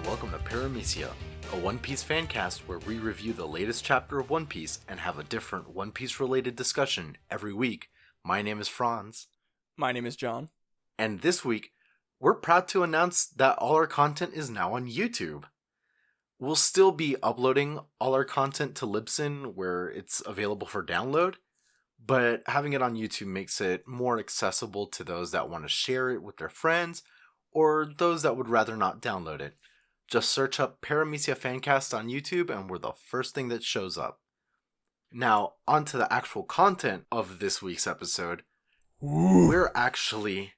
welcome to Paramecia, a One Piece fan cast where we review the latest chapter of One Piece and have a different One Piece related discussion every week. My name is Franz. My name is John. And this week, we're proud to announce that all our content is now on YouTube. We'll still be uploading all our content to Libsyn where it's available for download, but having it on YouTube makes it more accessible to those that want to share it with their friends or those that would rather not download it. Just search up Paramecia Fancast on YouTube and we're the first thing that shows up. Now, on to the actual content of this week's episode. Ooh. We're actually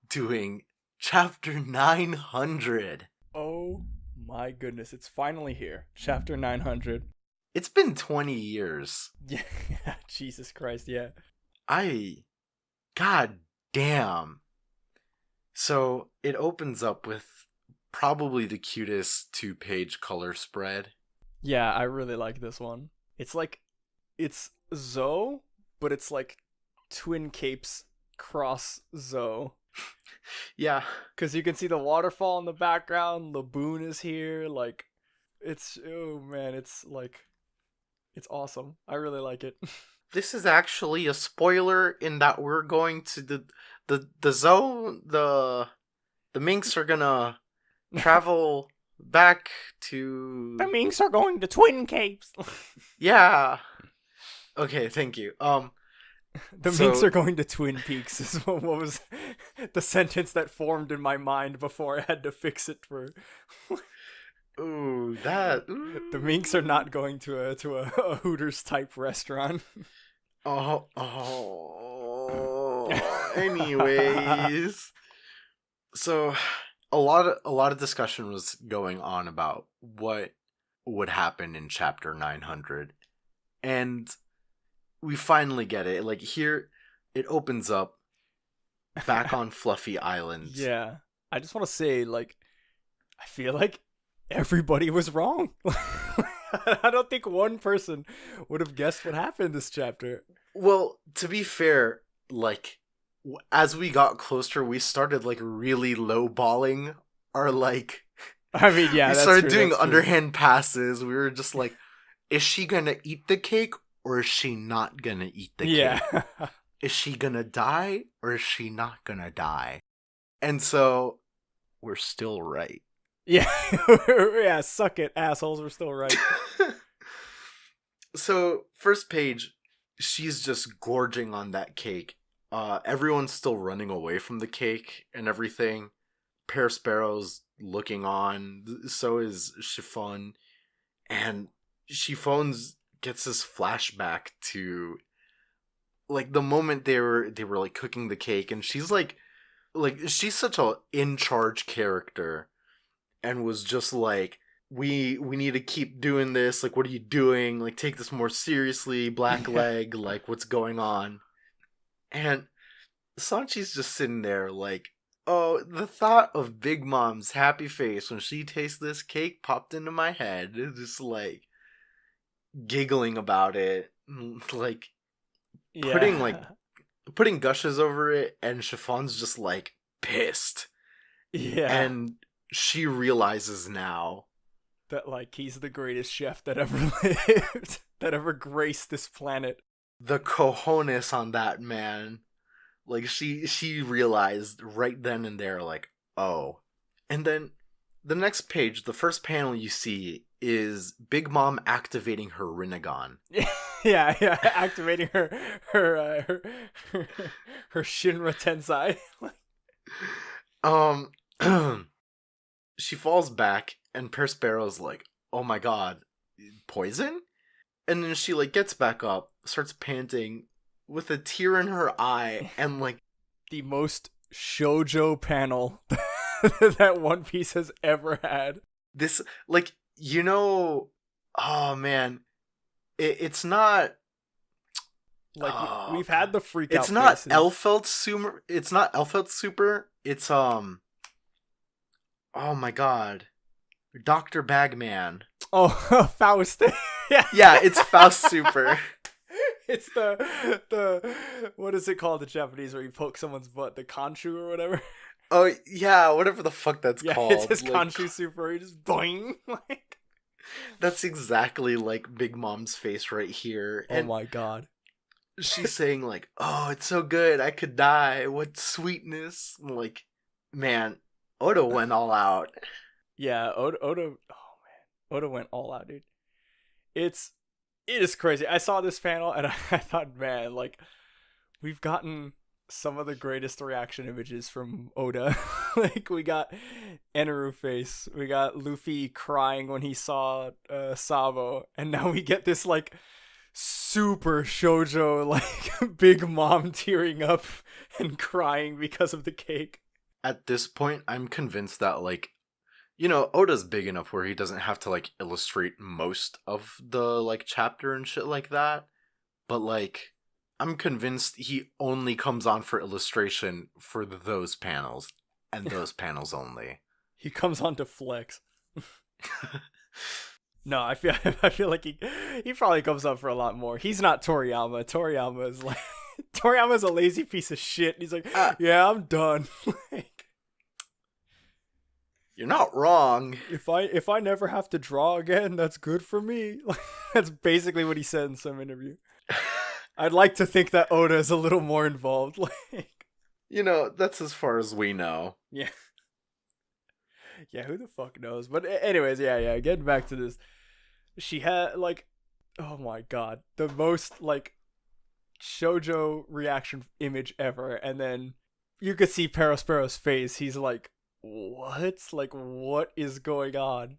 doing Chapter 900. Oh my goodness, it's finally here. Chapter 900. It's been 20 years. Yeah, Jesus Christ, yeah. God damn. So, it opens up with probably the cutest 2-page color spread. Yeah, I really like this one. It's Zoe, but it's like Twin Capes cross Zoe. Yeah. Because you can see the waterfall in the background, Laboon is here, it's awesome. I really like it. This is actually a spoiler in that we're going to the zone, the minks are gonna travel back to... The minks are going to Twin Capes. Yeah. Okay, thank you. Minks are going to Twin Peaks is what was the sentence that formed in my mind before I had to fix it for... Ooh. The minks are not going to a Hooters type restaurant. Anyways, so a lot of discussion was going on about what would happen in chapter 900, and we finally get it. Like, here it opens up back on Fluffy Island. Yeah, I just want to say, I feel like everybody was wrong. I don't think one person would have guessed what happened in this chapter. Well, to be fair, as we got closer, we started really lowballing our I mean, yeah, we that's started true, doing that's underhand passes. We were just like, is she gonna eat the cake or is she not gonna eat the cake? Yeah. Is she gonna die or is she not gonna die? And so we're still right. Yeah. Yeah, suck it, assholes, we're still right. So, first page, she's just gorging on that cake. Everyone's still running away from the cake and everything. Pear Sparrow's looking on. So is Chiffon. And Chiffon's gets this flashback to the moment they were cooking the cake, and she's she's such a in charge character, and was just like, we need to keep doing this. What are you doing? Take this more seriously, Black Leg. What's going on? And Sanchi's just sitting there oh, the thought of Big Mom's happy face when she tastes this cake popped into my head. It's just giggling about it, putting gushes over it, and Chiffon's just pissed. Yeah. And she realizes now that he's the greatest chef that ever lived, that ever graced this planet. The cojones on that man. She realized right then and there, oh. And then the next page, the first panel you see is Big Mom activating her Rinnegan. Yeah, activating her Shinra Tensei. She falls back, and Pear Sparrow's oh my god, poison? And then she gets back up, starts panting with a tear in her eye, and the most shoujo panel that One Piece has ever had. This oh man, it's not we've had the freak out. It's not faces. Elfeld Super. It's not Elfeld Super. It's oh my god, Dr. Bagman. Oh, Faust. Yeah, it's Faust Super. It's the what is it called in Japanese where you poke someone's butt? The kanshu or whatever. Oh yeah, whatever the fuck that's Yeah, called. it's his Like, Khonshu super. He just boing. Like, that's exactly like Big Mom's face right here. oh And my god. she's saying like, "Oh, it's so good. I could die. What sweetness." I'm like, man, Oda went all out. Yeah, Oda. Oh man, Oda went all out, dude. It is crazy. I saw this panel and I thought, man, like we've gotten some of the greatest reaction images from Oda. Like we got Eneru face, we got Luffy crying when he saw Sabo, and now we get this like super shoujo like Big Mom tearing up and crying because of the cake. At this point, I'm convinced that like, you know, Oda's big enough where he doesn't have to like illustrate most of the like chapter and shit like that. But like, I'm convinced he only comes on for illustration for those panels and those panels only. He comes on to flex. No, I feel like he probably comes up for a lot more. He's not Toriyama. Toriyama is like Toriyama's a lazy piece of shit. He's like, yeah, I'm done. Like, you're not wrong. if I never have to draw again, that's good for me. That's basically what he said in some interview. I'd like to think that Oda is a little more involved. Like, you know, that's as far as we know. Yeah. Yeah, who the fuck knows? But anyways, yeah, getting back to this. She had like, oh my god, the most like shoujo reaction image ever, and then you could see Perospero's face. He's like, what? Like, what is going on?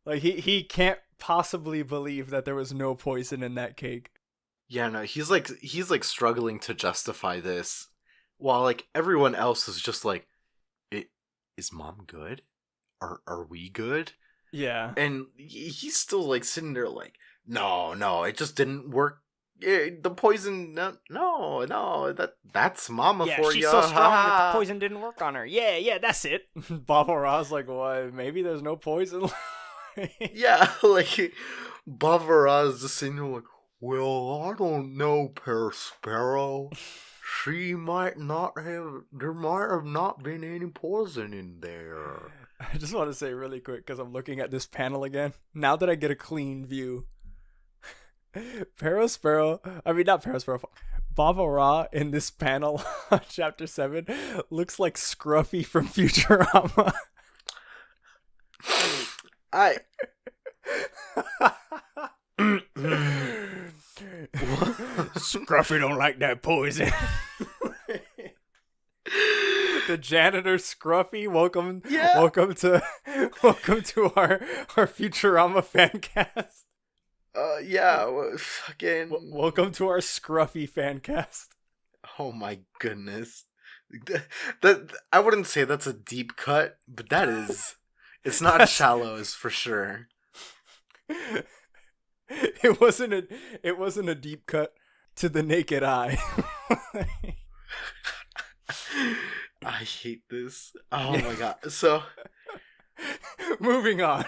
Like he can't possibly believe that there was no poison in that cake. Yeah, no, he's like struggling to justify this, while like everyone else is just like, is Mom good? Are we good? Yeah. And he's still like sitting there like, no, it just didn't work. The poison, no, that's Mama for you. Yeah, she's so strong that the poison didn't work on her. Yeah, that's it. Baba Ra's like, well, maybe there's no poison. Yeah, like Baba Ra's just sitting there like, well, I don't know, Sparrow. There might have not been any poison in there. I just want to say really quick, because I'm looking at this panel again. Now that I get a clean view, not Perospero, Baba Ra in this panel on Chapter 7 looks like Scruffy from Futurama. Scruffy don't like that poison. The janitor Scruffy, welcome to our Futurama fan cast. Welcome to our Scruffy fan cast. Oh my goodness. That I wouldn't say that's a deep cut, but that is. It's not shallows for sure. It wasn't a deep cut to the naked eye. I hate this. Oh my god. So moving on.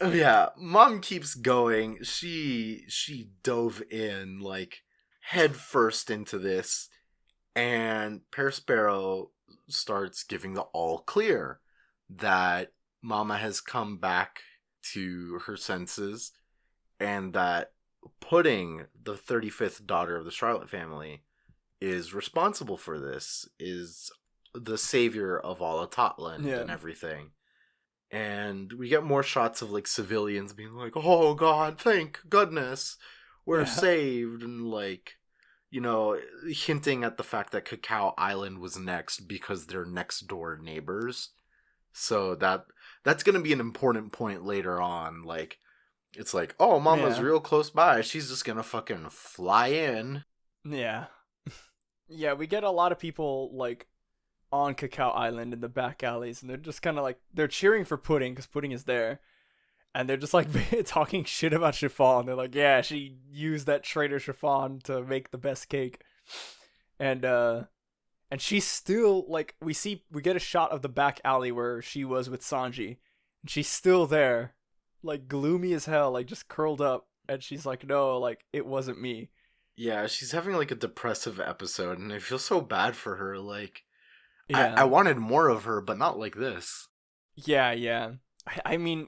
Yeah, Mom keeps going. She dove in like head first into this, and Perospero starts giving the all clear that Mama has come back to her senses, and that Pudding, the 35th daughter of the Charlotte family, is responsible for this, is the savior of all of Totland and everything. And we get more shots of like civilians being like, oh god, thank goodness we're saved, and like, you know, hinting at the fact that Cacao Island was next because they're next door neighbors. So that's gonna be an important point later on. Like, it's like, oh, Mama's real close by, she's just gonna fucking fly in. Yeah. Yeah, we get a lot of people like on Cacao Island in the back alleys, and they're just kind of like, they're cheering for Pudding because Pudding is there, and they're just like talking shit about Chiffon. They're like, yeah, she used that traitor Chiffon to make the best cake, and she's still like, we get a shot of the back alley where she was with Sanji, and she's still there, like gloomy as hell, like just curled up, and she's like, no, like it wasn't me. Yeah, she's having like a depressive episode, and I feel so bad for her. Like, I Yeah. wanted more of her, but not like this. Yeah, yeah. I mean,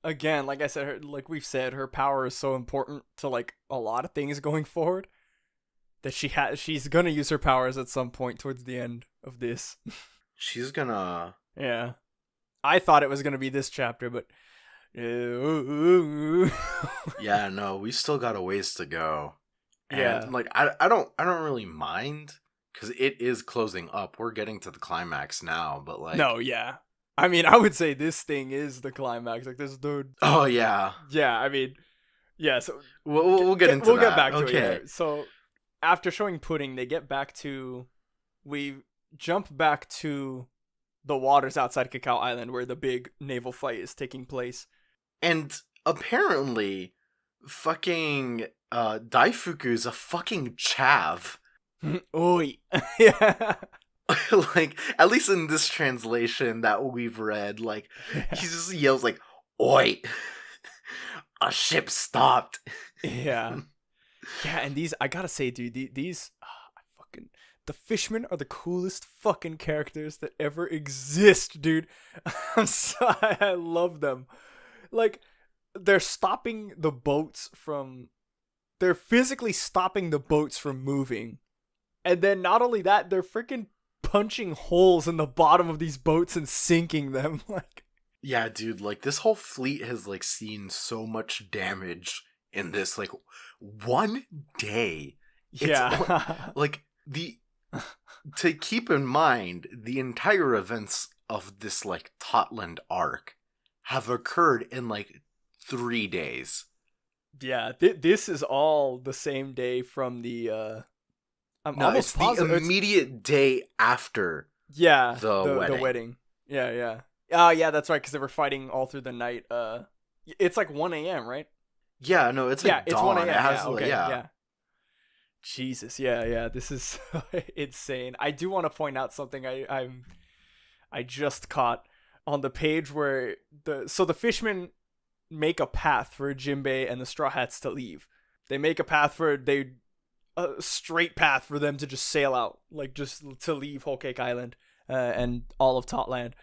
again, like I said, like we've said, her power is so important to like a lot of things going forward that she's gonna use her powers at some point towards the end of this. She's gonna. Yeah. I thought it was gonna be this chapter, but Yeah, no, we still got a ways to go. yeah. And like I don't really mind because it is closing up. We're getting to the climax now, but like No, yeah. I mean, I would say this thing is the climax. Like this dude. oh yeah. Yeah, I mean, yeah. So We'll get into we'll that. get back to okay. it. Yeah. So after showing pudding, they get back to. We jump back to the waters outside Cacao Island where the big naval fight is taking place. And apparently fucking Daifuku's a fucking chav. Oi. Yeah. Like at least in this translation that we've read, like he just yells like oi. A ship stopped. Yeah. Yeah, and these I gotta say, dude, these fucking the fishmen are the coolest fucking characters that ever exist, dude. I'm sorry, I love them. Like they're stopping the boats from they're physically stopping the boats from moving. And then not only that, they're freaking punching holes in the bottom of these boats and sinking them. Like Yeah, dude, like this whole fleet has like seen so much damage in this like one day. yeah. Like the to keep in mind the entire events of this like Totland arc have occurred in like 3 days. Yeah, this is all the same day from the I'm No, almost it's the positive immediate day after yeah, the wedding. the wedding. Yeah, yeah. Oh, yeah, that's right, because they were fighting all through the night. It's like 1 a.m., right? Yeah, no, it's like Yeah, it's dawn. 1 a.m. It has Yeah, like, okay, yeah. yeah. Jesus, yeah, yeah. This is insane. I do want to point out something I just caught on the page where the fishmen make a path for Jinbei and the Straw Hats to leave. They make a path for a straight path for them to just sail out, like just to leave Whole Cake Island and all of Totland.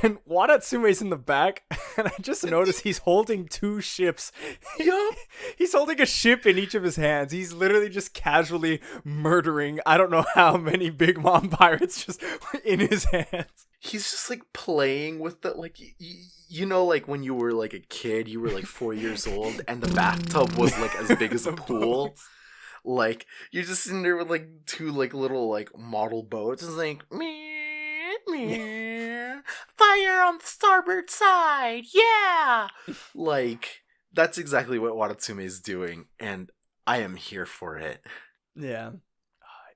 And Wadatsume's in the back, and I just noticed he's holding 2 ships. Yup. He's holding a ship in each of his hands. He's literally just casually murdering I don't know how many Big Mom pirates just in his hands. He's just like playing with the like you know like when you were like a kid, you were like 4 years old and the bathtub was like as big as a pool. Boats. Like you're just sitting there with like 2 like little like model boats. It's like me fire on the starboard side, yeah. Like that's exactly what Watatsume is doing, and I am here for it. Yeah,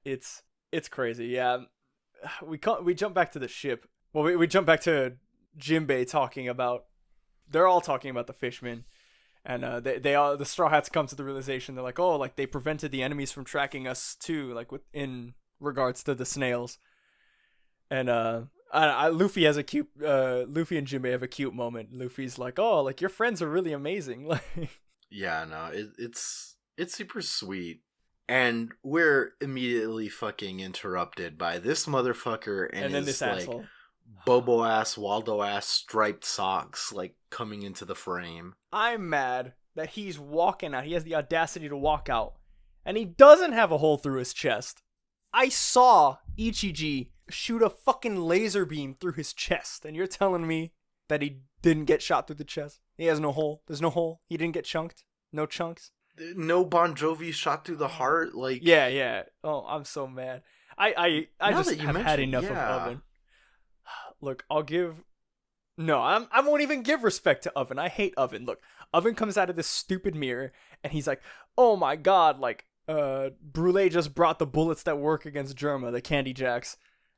it's crazy. Yeah, we jump back to the ship. Well, we jump back to Jinbei talking about. They're all talking about the fishmen, and they all the Straw Hats come to the realization they're like, oh, like they prevented the enemies from tracking us too, like in regards to the snails. And Luffy has a cute Luffy and Jinbei have a cute moment. Luffy's like, oh, like your friends are really amazing. Like Yeah, no, it's super sweet. And we're immediately fucking interrupted by this motherfucker and then his this like asshole. Bobo ass, Waldo ass striped socks like coming into the frame. I'm mad that he's walking out. He has the audacity to walk out, and he doesn't have a hole through his chest. I saw Ichiji shoot a fucking laser beam through his chest, and you're telling me that he didn't get shot through the chest? He has no hole. There's no hole. He didn't get chunked. No chunks. No Bon Jovi shot through the heart. Like Yeah, yeah. Oh, I'm so mad. I Now just that you have had mention- enough yeah. of Oven. Look, I'll give. No, I won't even give respect to Oven. I hate Oven. Look, Oven comes out of this stupid mirror, and he's like, "Oh my god, like, Brule just brought the bullets that work against Germa, the Candy Jacks."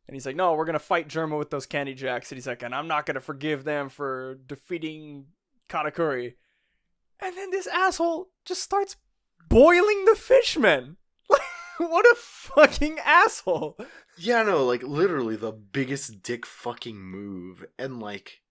And he's like, no, we're going to fight Germa with those Candy Jacks. And he's like, and I'm not going to forgive them for defeating Katakuri. And then this asshole just starts boiling the fishmen. Like, what a fucking asshole. Yeah, no, like literally the biggest dick fucking move. And like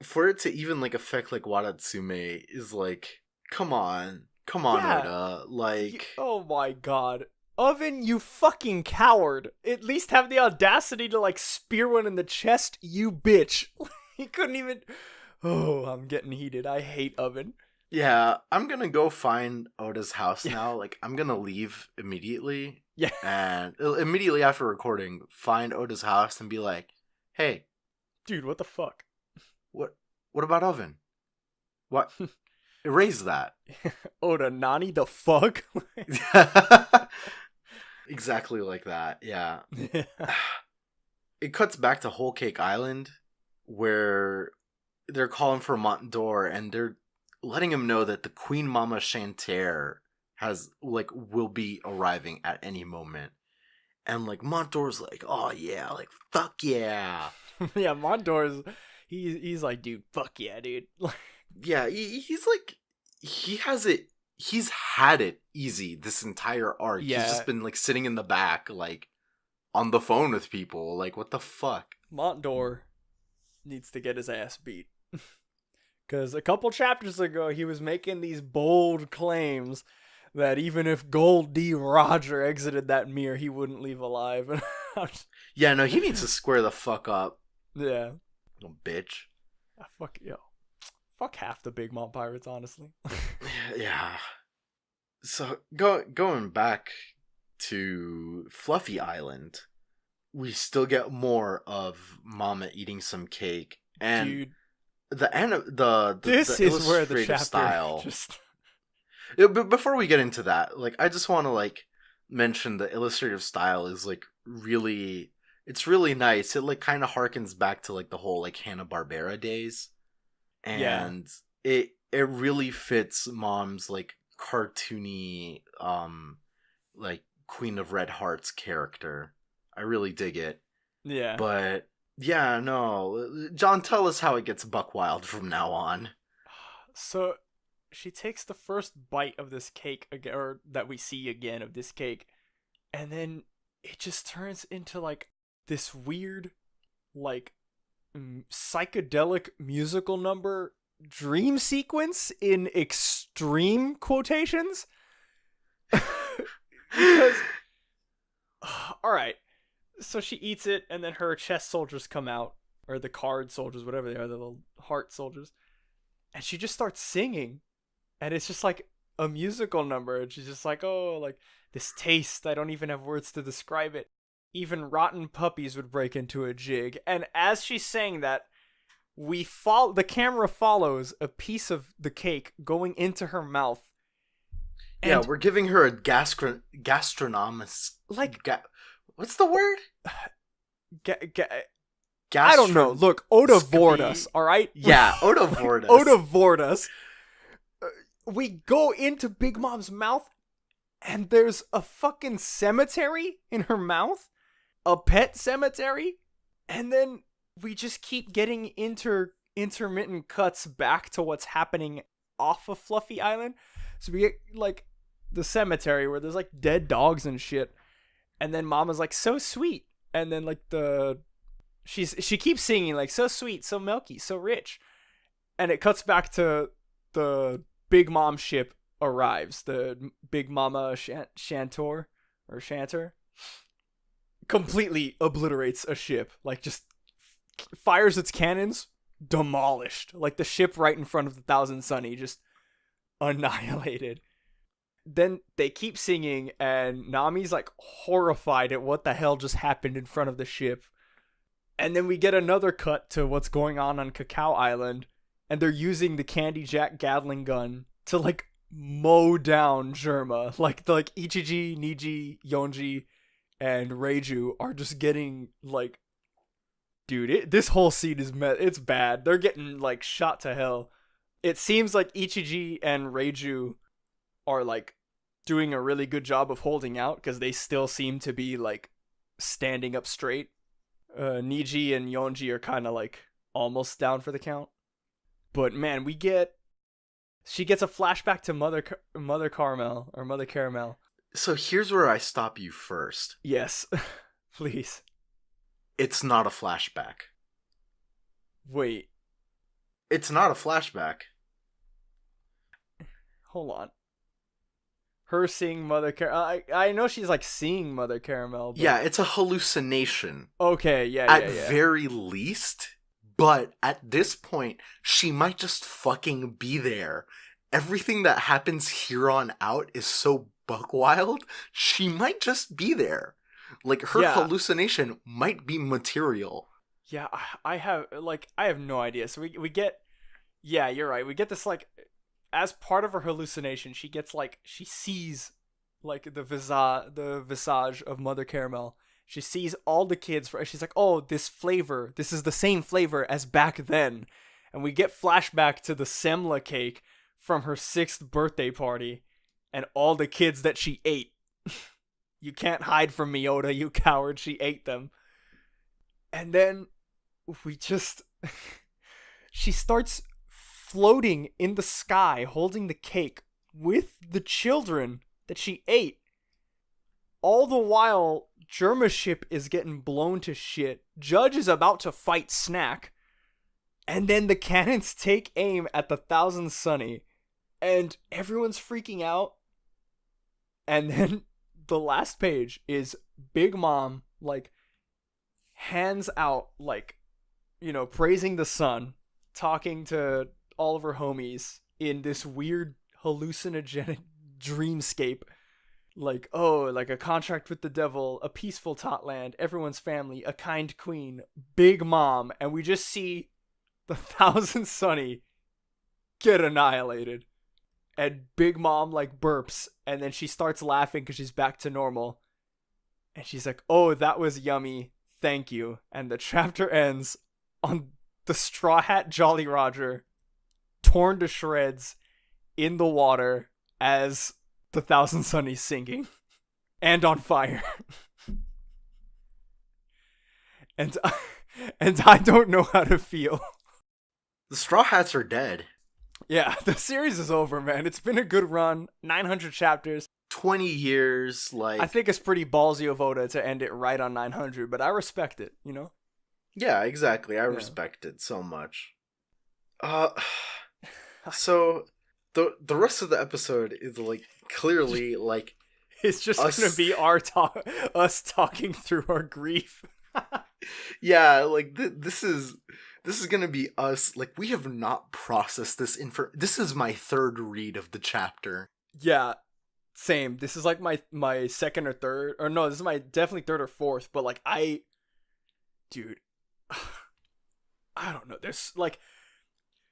for it to even like affect like Watatsume is like, come on, Yeah. Oda. Like Oh my god. Oven, you fucking coward. At least have the audacity to, like, spear one in the chest, you bitch. He couldn't even... Oh, I'm getting heated. I hate Oven. Yeah, I'm gonna go find Oda's house now. Like, I'm gonna leave immediately. Yeah. And immediately after recording, find Oda's house and be like, hey, Dude, what the fuck? what about Oven? What? Erase that. Oda, Nani the fuck? Exactly like that, yeah. It cuts back to Whole Cake Island, where they're calling for Montdor, and they're letting him know that the Queen Mama Chanterre will be arriving at any moment. And, like, Montdor's like, oh yeah, like, fuck yeah. Yeah, Montdor's... He's like, dude, fuck yeah, dude. Yeah, he's like, he's had it easy this entire arc. Yeah. He's just been, like, sitting in the back, like, on the phone with people. Like, what the fuck? Montdor needs to get his ass beat. Because a couple chapters ago, he was making these bold claims that even if Gold D. Roger exited that mirror, he wouldn't leave alive. Yeah, no, he needs to square the fuck up. Yeah. Little bitch. Fuck half the Big Mom pirates, honestly. Yeah. So, going back to Fluffy Island, we still get more of Mama eating some cake. And Dude. This is where the chapter style. just... But before we get into that, like, I just want to, like, mention the illustrative style is, like, really, it's really nice. It, like, kind of harkens back to, like, the whole, like, Hanna-Barbera days, and it really fits Mom's, like, cartoony, like, Queen of Red Hearts character. I really dig it. Yeah. But yeah, no, John, tell us how it gets buck wild from now on. So she takes the first bite of this cake again, or that we see again of this cake, and then it just turns into, like, this weird, like, psychedelic musical number dream sequence in extreme quotations. Because all right, so she eats it, and then her chest soldiers come out, or the card soldiers, whatever they are, the little heart soldiers, and she just starts singing, and it's just like a musical number, and she's just like, oh, like, this taste, I don't even have words to describe it. Even rotten puppies would break into a jig. And as she's saying that, the camera follows a piece of the cake going into her mouth. Yeah, we're giving her a gastronomist. Like, what's the word? I don't know. Look, Oda Vored Us, all right? Yeah, Oda Vored Us. Oda Vored Us. We go into Big Mom's mouth, and there's a fucking cemetery in her mouth. A pet cemetery. And then we just keep getting intermittent cuts back to what's happening off of Fluffy Island. So we get, like, the cemetery where there's, like, dead dogs and shit. And then Mama's like, so sweet. And then, like, she keeps singing, like, so sweet, so milky, so rich. And it cuts back to the Big Mom ship arrives. The Big Mama Shantor, or Shanter, completely obliterates a ship. Like, just fires its cannons, demolished. Like, the ship right in front of the Thousand Sunny, just annihilated. Then they keep singing, and Nami's, like, horrified at what the hell just happened in front of the ship. And then we get another cut to what's going on Cacao Island, and they're using the Candy Jack Gatling gun to, like, mow down Germa. Like Ichiji, Niji, Yonji, and Reiju are just getting, like, dude, this whole scene is it's bad. They're getting, like, shot to hell. It seems like Ichiji and Reiju are, like, doing a really good job of holding out, because they still seem to be, like, standing up straight. Niji and Yonji are kind of, like, almost down for the count. But man, she gets a flashback to Mother Caramel, or Mother Caramel. So here's where I stop you first. Yes, please. It's not a flashback. Wait. It's not a flashback. Hold on. her seeing Mother Caramel. I know she's like seeing Mother Caramel. But... Yeah, it's a hallucination. Okay, yeah. At very least. But at this point, she might just fucking be there. Everything that happens here on out is so buck wild. She might just be there. Like, her hallucination might be material. Yeah, I have no idea. So we get, yeah, you're right. We get this, like, as part of her hallucination, she gets, like, she sees, like, the visage of Mother Caramel. She sees all the kids. She's like, oh, this is the same flavor as back then. And we get flashback to the semla cake from her 6th birthday party and all the kids that she ate. You can't hide from me, Yoda, you coward. She ate them. And then we just... she starts floating in the sky holding the cake with the children that she ate. All the while, Germa's ship is getting blown to shit. Judge is about to fight Snack. And then the cannons take aim at the Thousand Sunny. And everyone's freaking out. And then the last page is Big Mom, like, hands out, like, you know, praising the sun, talking to all of her homies in this weird hallucinogenic dreamscape. Like, oh, like a contract with the devil, a peaceful Totland, everyone's family, a kind queen, Big Mom, and we just see the Thousand Sunny get annihilated. And Big Mom, like, burps, and then she starts laughing because she's back to normal. And she's like, oh, that was yummy, thank you. And the chapter ends on the Straw Hat Jolly Roger torn to shreds in the water as the Thousand Sunny's sinking and on fire. and I don't know how to feel. The Straw Hats are dead. Yeah, the series is over, man. It's been a good run. 900 chapters. 20 years, like... I think it's pretty ballsy of Oda to end it right on 900, but I respect it, you know? Yeah, exactly. I respect it so much. So, the rest of the episode is, like, clearly, like... It's just gonna be us talking through our grief. Yeah, like, this is gonna be us. Like, we have not processed this This is my 3rd read of the chapter. Yeah, same. This is, like, my second or third. Or no, this is my definitely 3rd or 4th. But, like, dude, I don't know. There's, like...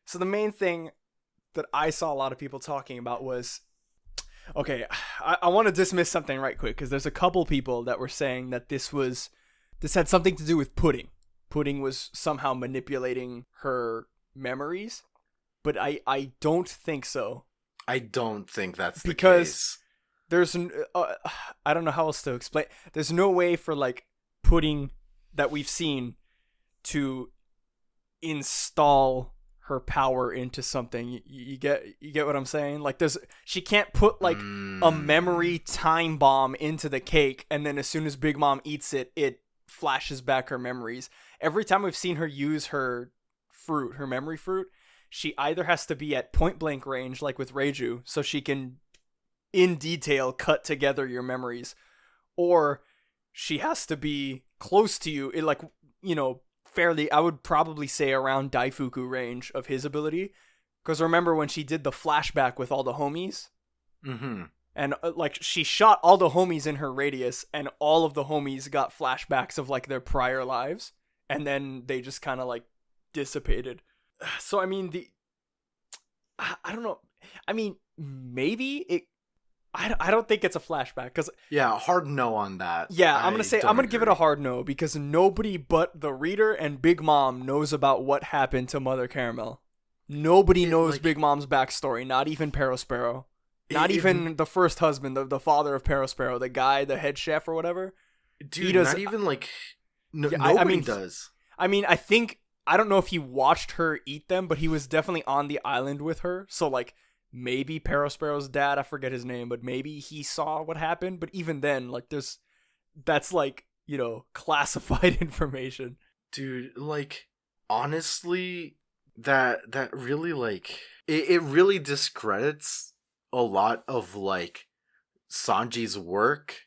So the main thing that I saw a lot of people talking about was... Okay, I want to dismiss something right quick, because there's a couple people that were saying that this had something to do with Pudding. Pudding was somehow manipulating her memories, but I don't think so. I don't think that's the case. Because there's I don't know how else to explain. There's no way for, like, Pudding that we've seen to install her power into something. You get what I'm saying? Like, she can't put, like, a memory time bomb into the cake, and then as soon as Big Mom eats it, it flashes back her memories. Every time we've seen her use her fruit, her memory fruit, she either has to be at point blank range, like with Reiju, so she can in detail cut together your memories, or she has to be close to you, like, you know, fairly, I would probably say around Daifuku range of his ability. Because remember when she did the flashback with all the homies? Mm-hmm. And, like, she shot all the homies in her radius, and all of the homies got flashbacks of, like, their prior lives. And then they just kind of, like, dissipated. So, I mean, I don't know. I mean, maybe it... I don't think it's a flashback, because... Yeah, hard no on that. Yeah, I'm going to give it a hard no, because nobody but the reader and Big Mom knows about what happened to Mother Caramel. Nobody knows, like, Big Mom's backstory, not even Perospero. Not even the first husband, the father of Perospero, the guy, the head chef or whatever. Dude, not even, like... nobody does. I mean, I don't know if he watched her eat them, but he was definitely on the island with her, so, like... Maybe Perospero's dad, I forget his name, but maybe he saw what happened. But even then, like, that's, like, you know, classified information. Dude, like, honestly, that really, like, it really discredits a lot of, like, Sanji's work,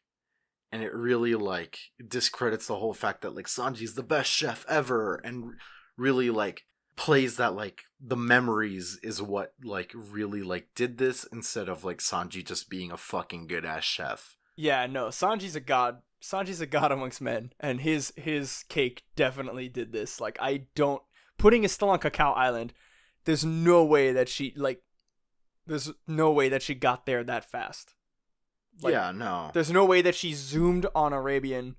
and it really like discredits the whole fact that like Sanji's the best chef ever, and really like plays that like the memories is what like really like did this, instead of like Sanji just being a fucking good ass chef. Yeah, no, Sanji's a god. Sanji's a god amongst men, and his cake definitely did this. Like, I don't. Pudding is still on Cacao Island. There's no way that she like. There's no way that she got there that fast. Like, Yeah, no. there's no way that she zoomed on Arabian,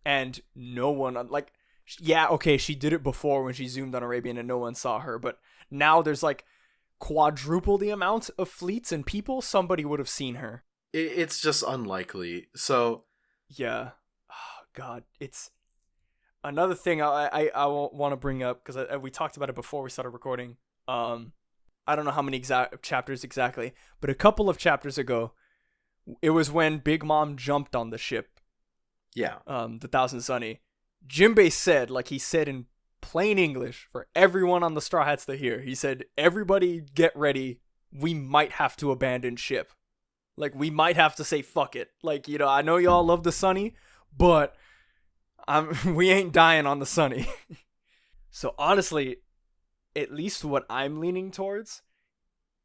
and no one like. Yeah, okay, she did it before when she zoomed on Arabian and no one saw her, but now there's like quadruple the amount of fleets and people. Somebody would have seen her. It's just unlikely. So Yeah. Oh, God, it's another thing I want to bring up because we talked about it before we started recording. I don't know how many chapters exactly, but a couple of chapters ago, it was when Big Mom jumped on the ship. yeah, The Thousand Sunny. Jinbei said, like he said in plain English for everyone on the Straw Hats to hear. He said, "Everybody get ready. We might have to abandon ship. Like, we might have to say fuck it. Like, you know, I know y'all love the Sunny, but we ain't dying on the Sunny." So honestly, at least what I'm leaning towards,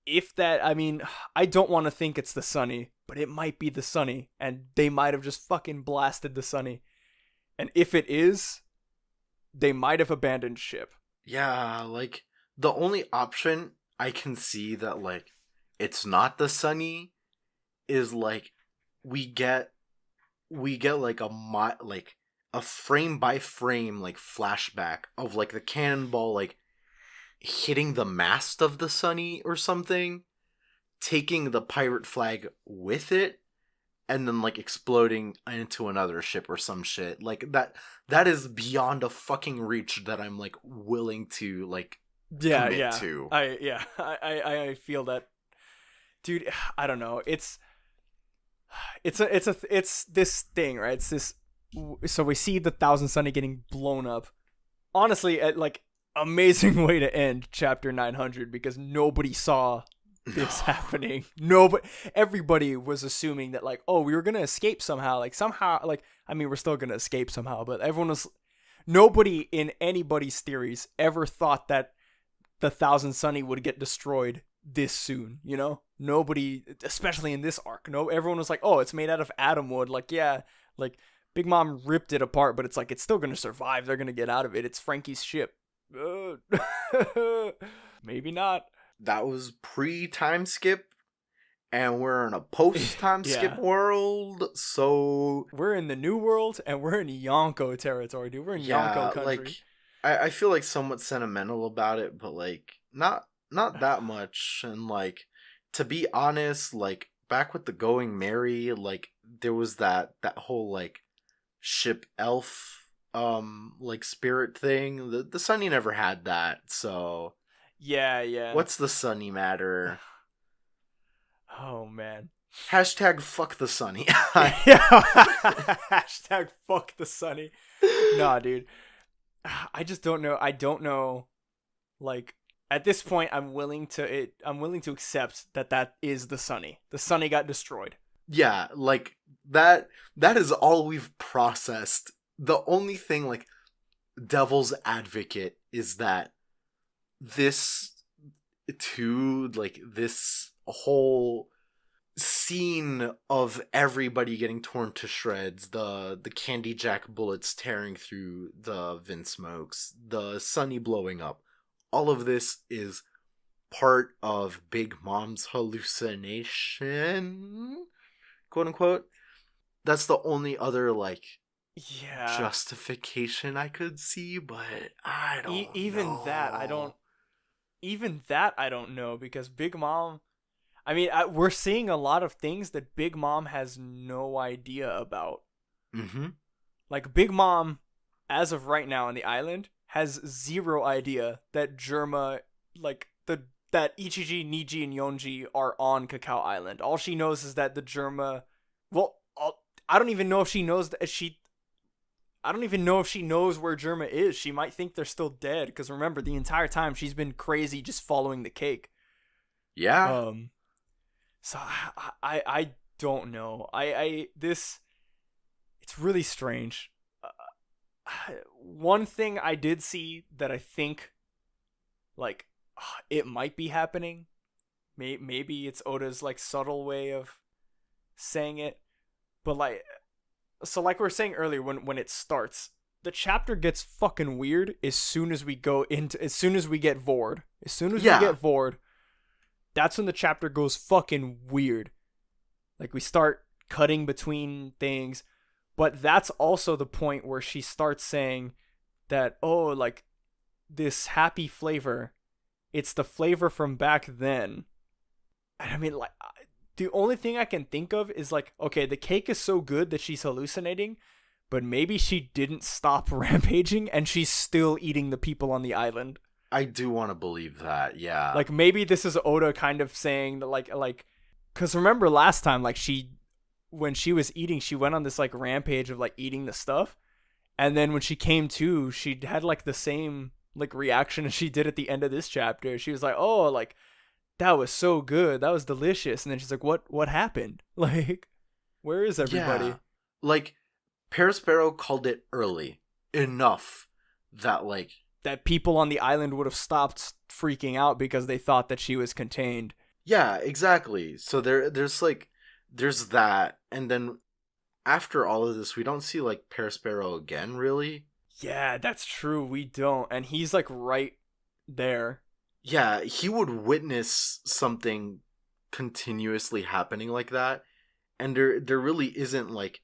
if that, I mean, I don't want to think it's the Sunny, but it might be the Sunny, and they might have just fucking blasted the Sunny. And if it is, they might have abandoned ship. yeah. Like the only option I can see that like it's not the Sunny is like we get like like a frame by frame like flashback of like the cannonball like hitting the mast of the Sunny or something, taking the pirate flag with it, and then like exploding into another ship or some shit. Like that is beyond a fucking reach that I'm like willing to like commit to. I feel that, dude. I don't know. It's this thing, right? It's this. So we see the Thousand Sunny getting blown up. Honestly, at like amazing way to end chapter 900 because nobody saw this happening. Nobody, everybody was assuming that like, oh, we were gonna escape somehow. Like somehow, like I mean, we're still gonna escape somehow. But everyone was. Nobody in anybody's theories ever thought that the Thousand Sunny would get destroyed this soon. You know, nobody, especially in this arc. No, everyone was like, oh, it's made out of atom wood. Like yeah, like Big Mom ripped it apart, but it's like it's still gonna survive. They're gonna get out of it. It's Frankie's ship. Maybe not. That was pre-time skip, and we're in a post-time skip world, so we're in the new world and we're in Yonko territory, dude. We're in Yonko country. Like I feel like somewhat sentimental about it, but like not that much. And like to be honest, like back with the Going Merry, like there was that whole like ship elf like spirit thing. The Sunny never had that, so yeah. What's the Sunny matter? Oh man. Hashtag fuck the Sunny. Hashtag fuck the Sunny. Nah, dude. I just don't know. I don't know. Like at this point, I'm willing to accept that is the Sunny. The Sunny got destroyed. Yeah, like that is all we've processed. The only thing like devil's advocate is that this whole scene of everybody getting torn to shreds, the Candy Jack bullets tearing through the Vin Smokes, the Sunny blowing up, all of this is part of Big Mom's hallucination, quote unquote. That's the only other like justification I could see, but I don't even know. Even that I don't know, because Big Mom, I mean, we're seeing a lot of things that Big Mom has no idea about. Mm-hmm. Like Big Mom, as of right now on the island, has zero idea that Germa, like that Ichiji, Niji, and Yonji are on Cacao Island. All she knows is that the Germa, well, I don't even know if she knows that I don't even know if she knows where Germa is. She might think they're still dead, because remember, the entire time she's been crazy just following the cake. Yeah. So I don't know. This, it's really strange. One thing I did see that I think, like, it might be happening. Maybe it's Oda's like subtle way of saying it, but like, so like we were saying earlier, when it starts, the chapter gets fucking weird as soon as we get Vored. As soon as we get Vored, that's when the chapter goes fucking weird. Like, we start cutting between things, but that's also the point where she starts saying that, oh, like, this happy flavor, it's the flavor from back then. And I mean, like, the only thing I can think of is like, okay, the cake is so good that she's hallucinating, but maybe she didn't stop rampaging and she's still eating the people on the island. I do want to believe that, yeah. Like, maybe this is Oda kind of saying that, like, because remember last time, like, when she was eating, she went on this, like, rampage of, like, eating the stuff. And then when she came to, she had, like, the same, like, reaction as she did at the end of this chapter. She was like, oh, like, that was so good. That was delicious. And then she's like, what happened? Like, where is everybody? Yeah. Like, Perisparrow called it early enough that, like, that people on the island would have stopped freaking out because they thought that she was contained. Yeah, exactly. So there's that, and then after all of this, we don't see, like, Perisparrow again, really. Yeah, that's true. We don't, and he's like right there. Yeah, he would witness something continuously happening like that, and there really isn't, like,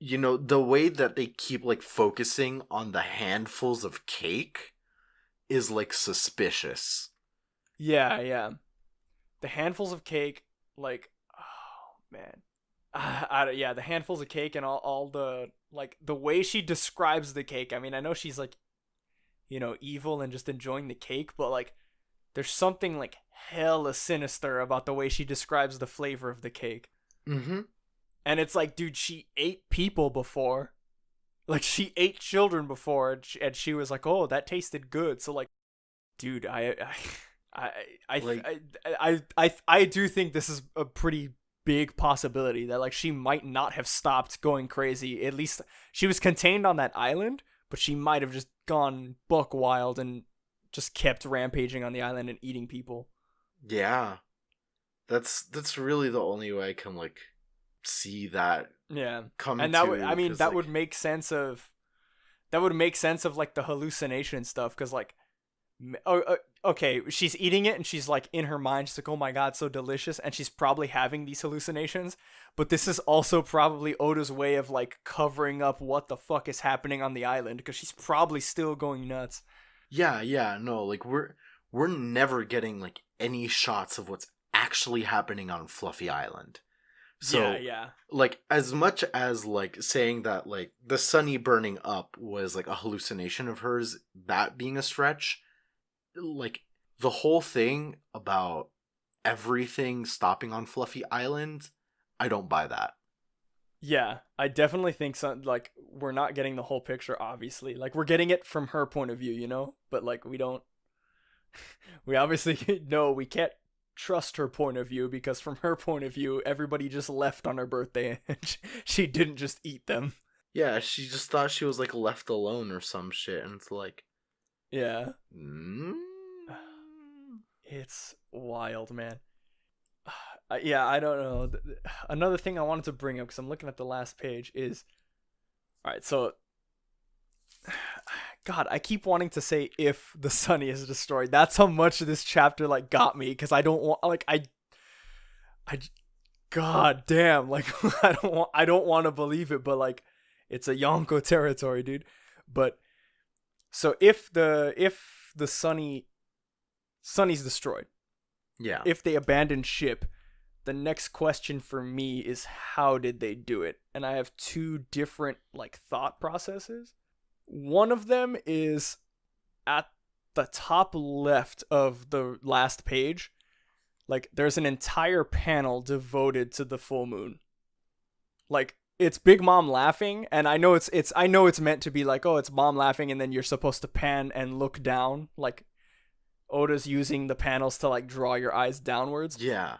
you know, the way that they keep, like, focusing on the handfuls of cake is, like, suspicious. Yeah. The handfuls of cake, like, oh, man. Yeah, the handfuls of cake and all the, like, the way she describes the cake. I mean, I know she's, like, you know, evil and just enjoying the cake, but, like, there's something, like, hella sinister about the way she describes the flavor of the cake. Mm-hmm. And it's like, dude, she ate people before. Like, she ate children before, and she was like, oh, that tasted good. So, like, dude, I do think this is a pretty big possibility that, like, she might not have stopped going crazy. At least she was contained on that island, but she might have just gone buck wild and just kept rampaging on the island and eating people. Yeah. That's really the only way I can, like, see that come and that would, I mean, that, like, would make sense of like the hallucination stuff, because, like, okay, she's eating it and she's, like, in her mind she's like, oh my god, so delicious, and she's probably having these hallucinations, but this is also probably Oda's way of, like, covering up what the fuck is happening on the island, because she's probably still going nuts. Yeah, no, like, we're never getting, like, any shots of what's actually happening on Fluffy Island. So, yeah. Like, as much as, like, saying that, like, the Sunny burning up was, like, a hallucination of hers, that being a stretch, like, the whole thing about everything stopping on Fluffy Island, I don't buy that. Yeah, I definitely think so. Like, we're not getting the whole picture, obviously. Like, we're getting it from her point of view, you know? But, like, we obviously know we can't trust her point of view, because from her point of view, everybody just left on her birthday and she didn't just eat them. Yeah, she just thought she was, like, left alone or some shit, and it's like, yeah. It's wild, man. Yeah, I don't know. Another thing I wanted to bring up, because I'm looking at the last page, is, all right, so, God, I keep wanting to say if the Sunny is destroyed. That's how much this chapter, like, got me, because I don't want, like, God damn, like, I don't want to believe it, but, like, it's a Yonko territory, dude. But so if the Sunny's destroyed, yeah, if they abandon ship, the next question for me is, how did they do it? And I have two different, like, thought processes. One of them is at the top left of the last page. Like, there's an entire panel devoted to the full moon. Like, it's Big Mom laughing, and I know it's meant to be like, oh, it's Mom laughing, and then you're supposed to pan and look down. Like, Oda's using the panels to, like, draw your eyes downwards. Yeah.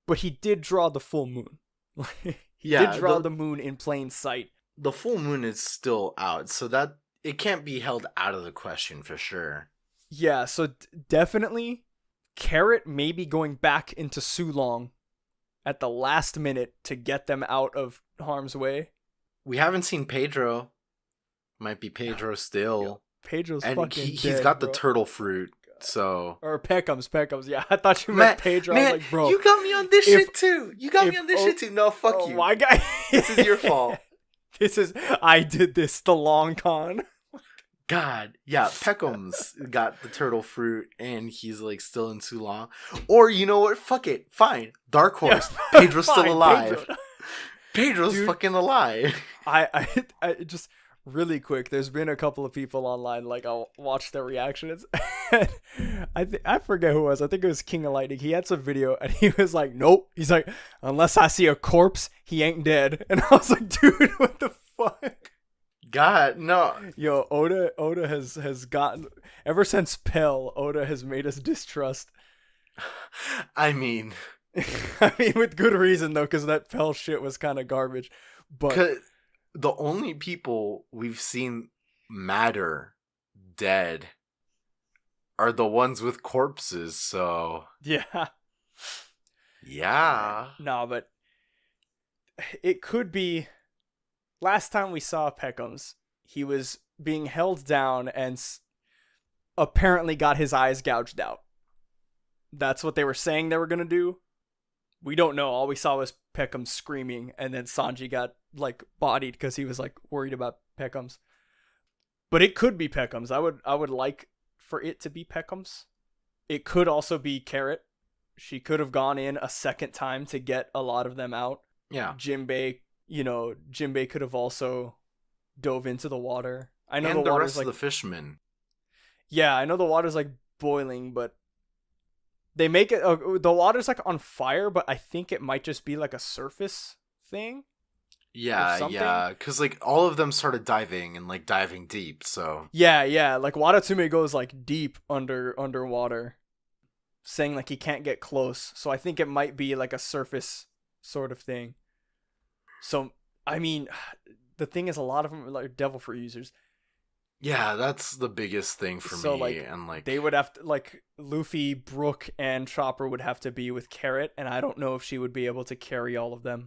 But he did draw the full moon. He did Yeah, draw the moon in plain sight. the full moon is still out, so that it can't be held out of the question for sure. Yeah, so definitely Carrot maybe going back into Sulong at the last minute to get them out of harm's way. We haven't seen Pedro. Might be Pedro still. Yo, Pedro's and fucking he's dead, got bro. the turtle fruit, so... Or Peckham's. Yeah, I thought you meant Pedro. Man, I was like, bro. you got me on this shit too. You got me on this shit too. No, fuck oh, you. My guy. This is your fault. I did this the long con. God, yeah, Peckham's got the turtle fruit, and he's like still in Toulon. Or you know what? Fuck it, fine. Dark Horse. Yeah, Pedro's still alive. Pedro. Pedro's Dude, fucking alive. I just really quick. There's been a couple of people online. Like I'll watch their reactions. I forget who it was. I think it was King of Lightning. He had some video, and he was like, "Nope." He's like, "Unless I see a corpse, he ain't dead." And I was like, "Dude, what the fuck?" God, no. Yo, Oda has gotten ever since Pell. Oda has made us distrust. I mean, with good reason though, because that Pell shit was kind of garbage. But the only people we've seen matter dead are the ones with corpses. So yeah, no, but it could be. Last time we saw Peckham's, he was being held down and apparently got his eyes gouged out. That's what they were saying they were going to do. We don't know. All we saw was Peckham screaming, and then Sanji got, like, bodied because he was, like, worried about Peckham's. But it could be Peckham's. I would like for it to be Peckham's. It could also be Carrot. She could have gone in a second time to get a lot of them out. Yeah. Jinbei could have also dove into the water. I know and the rest water's like of the fishermen. Yeah, I know the water's like boiling, but they make it the water's like on fire, but I think it might just be like a surface thing. Yeah, because like all of them started diving and like diving deep, so yeah, like Watatsume goes like deep underwater, saying like he can't get close. So I think it might be like a surface sort of thing. So I mean, the thing is, a lot of them are like devil fruit users. Yeah, that's the biggest thing for me. Like, and like they would have to, like, Luffy, Brook, and Chopper would have to be with Carrot, and I don't know if she would be able to carry all of them.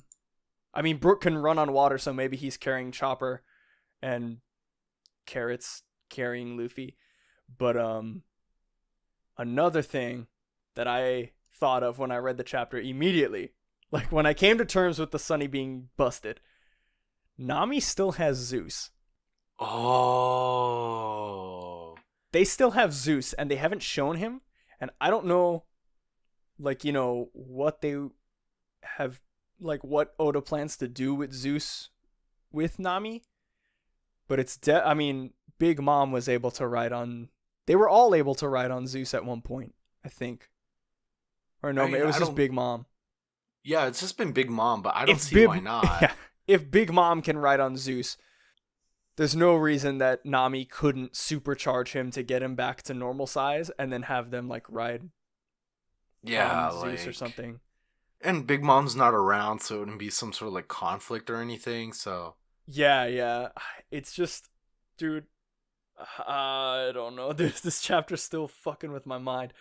I mean, Brook can run on water, so maybe he's carrying Chopper, and Carrot's carrying Luffy. But another thing that I thought of when I read the chapter immediately, like when I came to terms with the Sunny being busted, Nami still has Zeus. Oh. They still have Zeus, and they haven't shown him, and I don't know, like, you know, what they have, like, what Oda plans to do with Zeus with Nami, but it's, I mean, Big Mom was able to ride on, they were all able to ride on Zeus at one point, I think. Or no, it was just Big Mom. Yeah, it's just been Big Mom, but I don't see why not. Yeah, if Big Mom can ride on Zeus, there's no reason that Nami couldn't supercharge him to get him back to normal size and then have them like ride on Zeus or something. And Big Mom's not around, so it wouldn't be some sort of like conflict or anything, so. Yeah. It's just, dude, I don't know. This chapter's still fucking with my mind.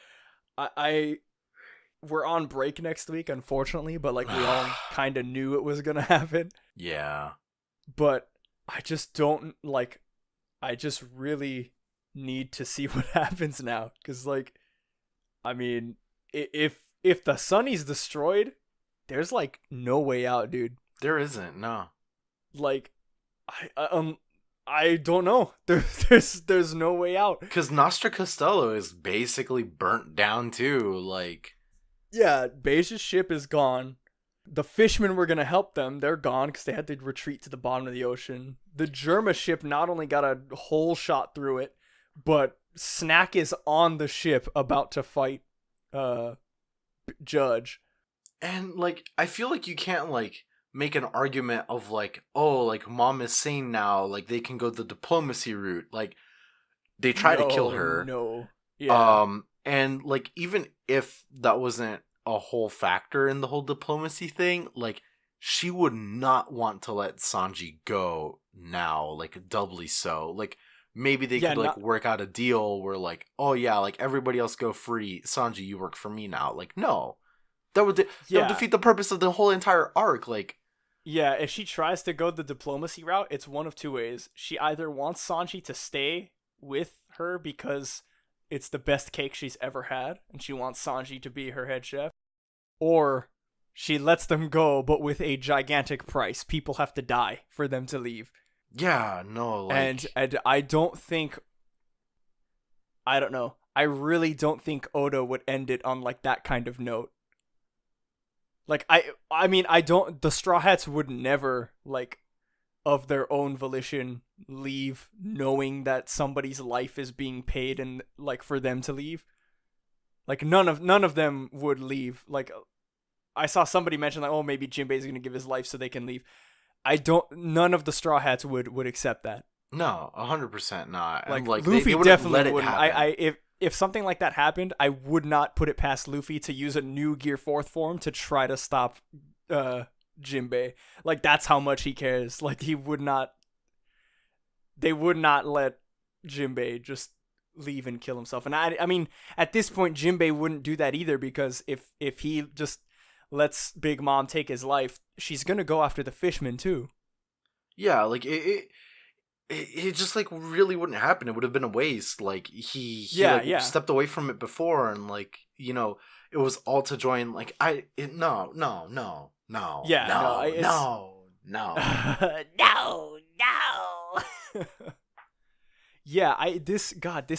We're on break next week, unfortunately, but like we all kind of knew it was gonna happen. Yeah. But I just don't like. I just really need to see what happens now, because like, I mean, if the Sunny's destroyed, there's like no way out, dude. There isn't, no. Like, I don't know. There's no way out. Because Nostra Costello is basically burnt down too, like. Yeah, Beige's ship is gone. The fishmen were going to help them. They're gone because they had to retreat to the bottom of the ocean. The Germa ship not only got a hole shot through it, but Snack is on the ship about to fight Judge. And, like, I feel like you can't, like, make an argument of, like, oh, like, Mom is sane now. Like, they can go the diplomacy route. Like, they try to kill her. No. Yeah. And, like, even if that wasn't a whole factor in the whole diplomacy thing, like, she would not want to let Sanji go now, like doubly so. Like maybe they Yeah, could like not work out a deal where like, oh yeah, like everybody else go free. Sanji, you work for me now. Like no, that would yeah. defeat the purpose of the whole entire arc. Like Yeah, if she tries to go the diplomacy route, it's one of two ways. She either wants Sanji to stay with her because it's the best cake she's ever had, and she wants Sanji to be her head chef, or she lets them go, but with a gigantic price. People have to die for them to leave. yeah, no, like And I don't think, I don't know. I really don't think Oda would end it on like that kind of note. Like I mean I don't, the Straw Hats would never like of their own volition leave knowing that somebody's life is being paid and like for them to leave. Like none of them would leave. Like I saw somebody mention like, oh, maybe Jinbei's gonna give his life so they can leave. I don't. None of the Straw Hats would accept that. no, 100% not. And like Luffy they wouldn't definitely let it wouldn't. happen. If something like that happened, I would not put it past Luffy to use a new Gear Fourth form to try to stop Jinbei. Like that's how much he cares. Like he would not. They would not let Jinbei just leave and kill himself. And I mean, at this point, Jinbei wouldn't do that either because if he just lets Big Mom take his life, she's gonna go after the fishmen too. Yeah, like it just like really wouldn't happen. It would have been a waste. Like he Yeah, like yeah. stepped away from it before, and like it was all to join. Like no no no no Yeah, no, no it's no no. no, no. Yeah, this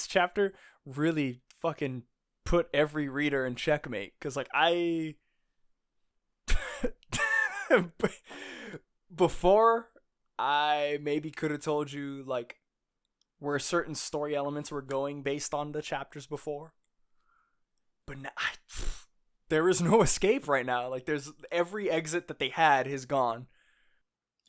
chapter really fucking put every reader in checkmate because like I before I maybe could have told you like where certain story elements were going based on the chapters before, but now, there is no escape right now. Like there's every exit that they had is gone.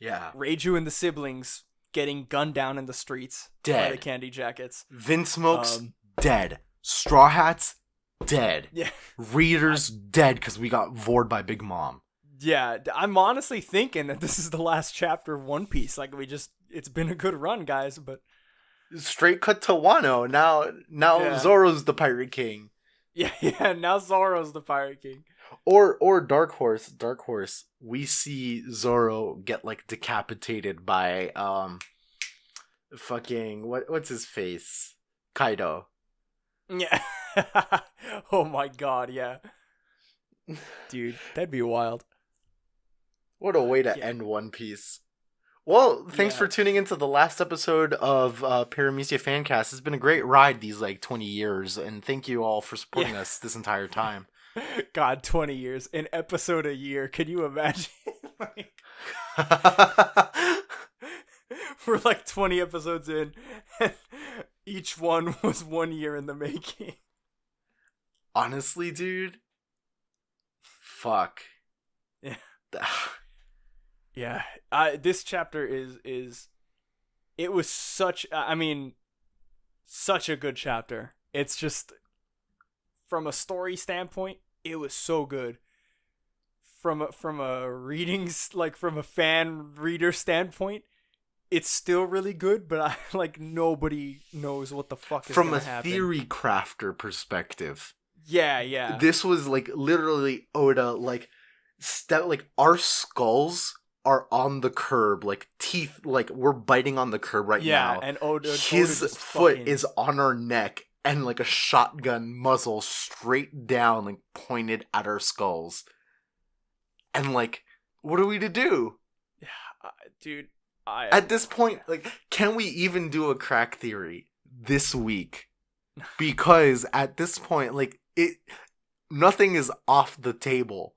Yeah, Reiju and the siblings getting gunned down in the streets by the dead. Candy Jackets. Vinsmoke's dead. Straw Hats dead. Yeah, Readers dead because we got vored by Big Mom. yeah. I'm honestly thinking that this is the last chapter of One Piece. Like it's been a good run, guys. But Straight cut to Wano. Now Yeah. Zoro's the Pirate King. yeah. Now Zoro's the Pirate King. Or Dark Horse. We see Zoro get like decapitated by fucking what's his face? Kaido. Yeah. Oh my god. Yeah. Dude, that'd be wild. What a way to Yeah. end One Piece. Well, thanks Yeah. for tuning into the last episode of Paramecia Fancast. It's been a great ride these like 20 years, and thank you all for supporting Yeah. us this entire time. God, 20 years. An episode a year. Can you imagine? Like, we're like 20 episodes in, and each one was 1 year in the making. Honestly, dude. Fuck. Yeah. Yeah. This chapter is it was such such a good chapter. It's just from a story standpoint, it was so good. From a readings like from a fan reader standpoint, it's still really good, but I like nobody knows what the fuck is From gonna a happen. theory crafter perspective, Yeah. this was like literally Oda like our skulls are on the curb, like teeth, like we're biting on the curb right now. And Oda His just foot fucking- is on our neck and like a shotgun muzzle straight down, like pointed at our skulls. And like, what are we to do? dude. At this point, like, can we even do a crack theory this week? Because at this point, like, nothing is off the table.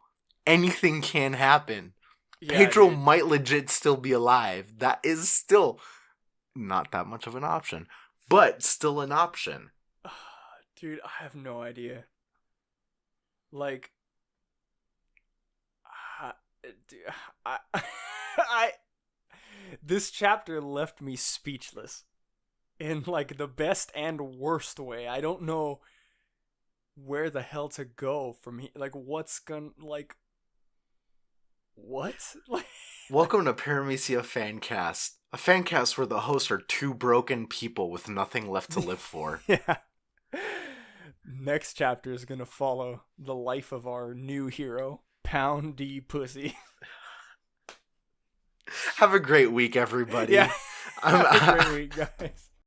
Anything can happen. Yeah, Pedro dude. might legit still be alive. That is still not that much of an option, but still an option. Dude, I have no idea. Like, dude, I this chapter left me speechless in like the best and worst way. I don't know where the hell to go from here. Like, what's gonna what? Like, Welcome to Paramecia Fancast, a fancast where the hosts are two broken people with nothing left to live for. yeah. Next chapter is gonna follow the life of our new hero, Pound D Pussy. Have a great week, everybody. Yeah. Have a great week, guys.